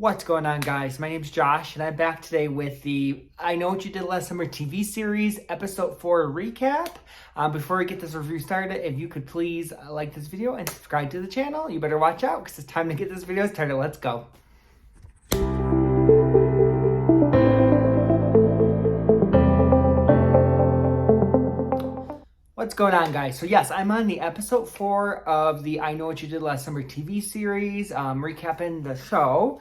What's going on, guys? My name's Josh, and I'm back today with the I Know What You Did Last Summer TV series, episode 4 recap. Before we get this review started, if you could please like this video and subscribe to the channel. You better watch out because it's time to get this video started. Let's go. What's going on, guys? So yes, I'm on the episode 4 of the I Know What You Did Last Summer TV series, recapping the show.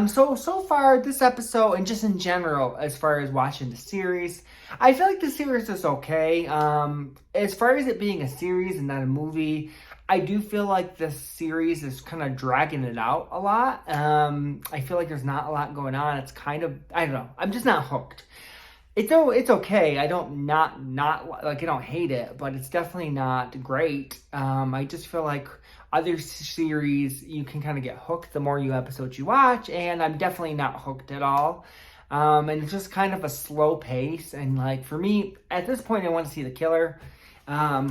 So far, this episode, and just in general, as far as watching the series, I feel like the series is okay. As far as it being a series and not a movie, I do feel like this series is kind of dragging it out a lot. I feel like there's not a lot going on. It's kind of, I don't know, I'm just not hooked. It's okay. I don't I don't hate it, but it's definitely not great. I just feel like other series you can kind of get hooked the more episodes you watch, and I'm definitely not hooked at all. And it's just kind of a slow pace, and like for me at this point, I want to see the killer. At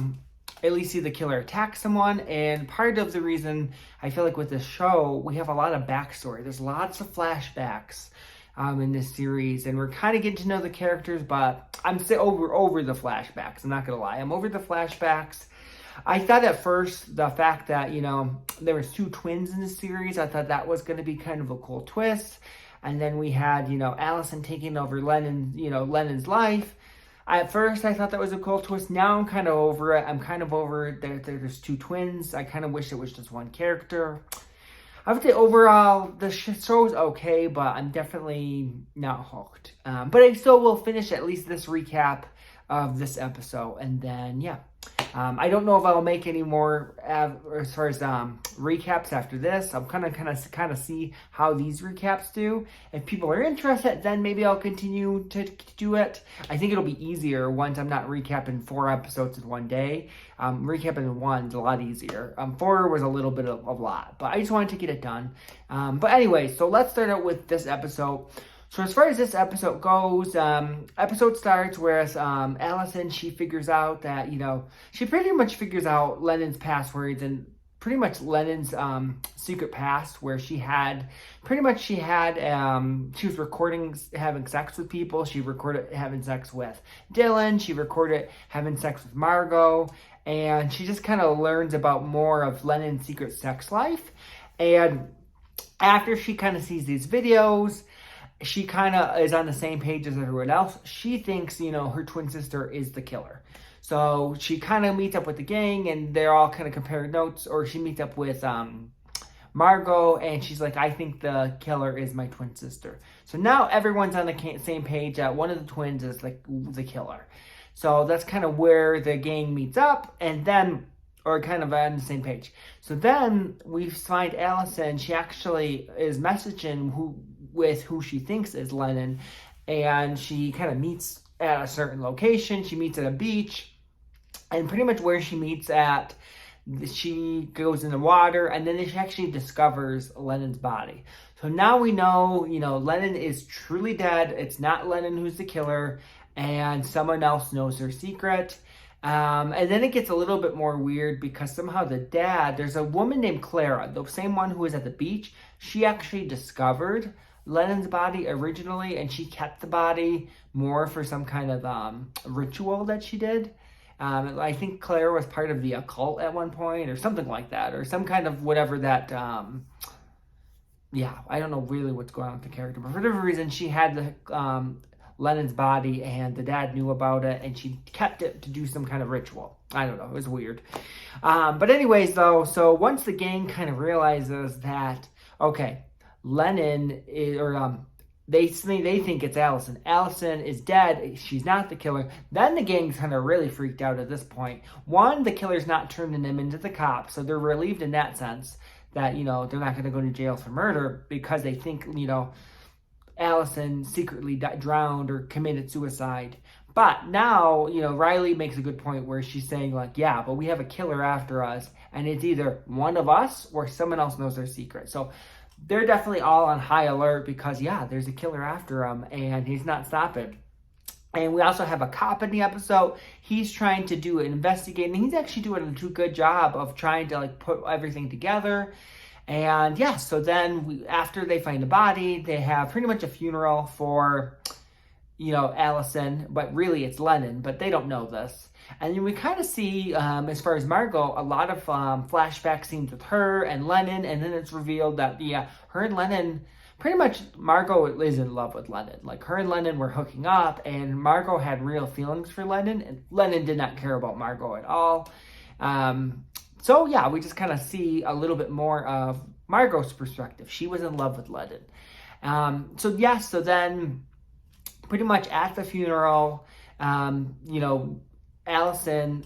least see the killer attack someone, and part of the reason I feel like with this show we have a lot of backstory. There's lots of flashbacks. In this series, and we're kind of getting to know the characters, but I'm still over the flashbacks. I'm not gonna lie, I'm over the flashbacks. I thought at first the fact that there was 2 twins in the series, I thought that was going to be kind of a cool twist. And then we had Allison taking over Lennon's life. At first I thought that was a cool twist. Now I'm kind of over it. I'm kind of over it that there's 2 twins. I kind of wish it was just one character. I would say overall, the show's okay, but I'm definitely not hooked. But I still will finish at least this recap of this episode, and then, yeah. I don't know if I'll make any more as far as recaps after this. I'm kind of see how these recaps do. If people are interested, then maybe I'll continue to do it. I think it'll be easier once I'm not recapping 4 episodes in one day. Recapping 1 is a lot easier. 4 was a little bit of a lot, but I just wanted to get it done. But anyway, so let's start out with this episode. So as far as this episode goes, episode starts whereas Allison, she figures out that, she pretty much figures out Lennon's passwords and pretty much Lennon's secret past, where she was recording having sex with people. She recorded having sex with Dylan. She recorded having sex with Margot. And she just kind of learns about more of Lennon's secret sex life. And after she kind of sees these videos, she kind of is on the same page as everyone else. She thinks, her twin sister is the killer. So she kind of meets up with the gang, and they're all kind of comparing notes. Or she meets up with Margot, and she's like, I think the killer is my twin sister. So now everyone's on the same page that one of the twins is like the killer. So that's kind of where the gang meets up, and then, or kind of on the same page. So then we find Allison. She actually is messaging with who she thinks is Lennon, and she kind of meets at a certain location. She meets at a beach, and pretty much where she meets at, she goes in the water, and then she actually discovers Lennon's body. So now we know, Lennon is truly dead. It's not Lennon who's the killer, and someone else knows her secret. And then it gets a little bit more weird because somehow the dad, there's a woman named Clara, the same one who was at the beach. She actually discovered Lennon's body originally, and she kept the body more for some kind of ritual that she did. I think Claire was part of the occult at one point, or something like that, or some kind of whatever that. I don't know really what's going on with the character, but for whatever reason, she had the Lennon's body, and the dad knew about it, and she kept it to do some kind of ritual. I don't know, it was weird. But anyways, though, so once the gang kind of realizes that, okay, Lennon is, they think it's Allison. Allison is dead. She's not the killer. Then the gang's kind of really freaked out at this point. One, the killer's not turning them into the cops, so they're relieved in that sense that, they're not going to go to jail for murder because they think, Allison secretly drowned or committed suicide. But now, Riley makes a good point where she's saying like, yeah, but we have a killer after us, and it's either one of us or someone else knows their secret. So they're definitely all on high alert because, yeah, there's a killer after him, and he's not stopping. And we also have a cop in the episode. He's trying to investigate, and he's actually doing a good job of trying to, put everything together. And yeah, so then after they find the body, they have pretty much a funeral for, Allison, but really it's Lennon, but they don't know this. And then we kind of see, as far as Margot, a lot of flashback scenes with her and Lennon, and then it's revealed that, her and Lennon, pretty much Margot is in love with Lennon. Like, her and Lennon were hooking up, and Margot had real feelings for Lennon, and Lennon did not care about Margot at all. So yeah, we just kind of see a little bit more of Margot's perspective. She was in love with Lennon. So then pretty much at the funeral, Allison,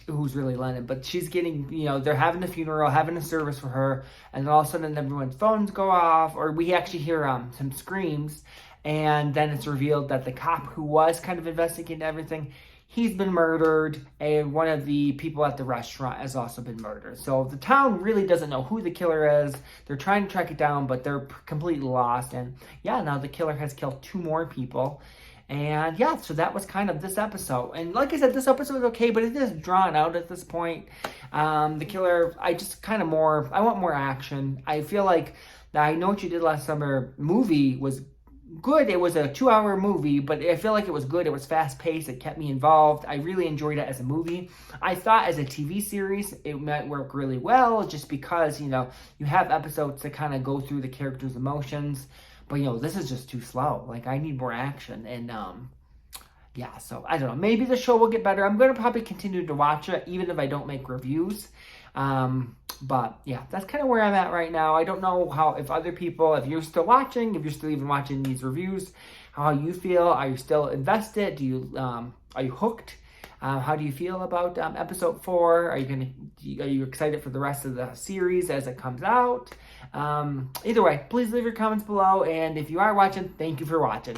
who's really Lennon, but she's getting, they're having a funeral, having a service for her, and then all of a sudden everyone's phones go off, or we actually hear some screams, and then it's revealed that the cop who was kind of investigating everything, he's been murdered, and one of the people at the restaurant has also been murdered. So the town really doesn't know who the killer is. They're trying to track it down, but they're completely lost. And yeah, now the killer has killed 2 more people. And yeah, so that was kind of this episode. And like I said, this episode was okay, but it is drawn out at this point. The killer, I want more action. I feel like the I Know What You Did Last Summer movie was good. It was a 2-hour movie, but I feel like it was good. It was fast paced. It kept me involved. I really enjoyed it as a movie. I thought as a TV series, it might work really well just because, you have episodes to kind of go through the characters' emotions. But, this is just too slow. Like, I need more action. And, yeah, so I don't know. Maybe the show will get better. I'm going to probably continue to watch it, even if I don't make reviews. But yeah, that's kind of where I'm at right now. I don't know if you're still watching, if you're still even watching these reviews, how you feel. Are you still invested? Are you hooked? How do you feel about episode 4? Are you excited for the rest of the series as it comes out? Either way, please leave your comments below. And if you are watching, thank you for watching.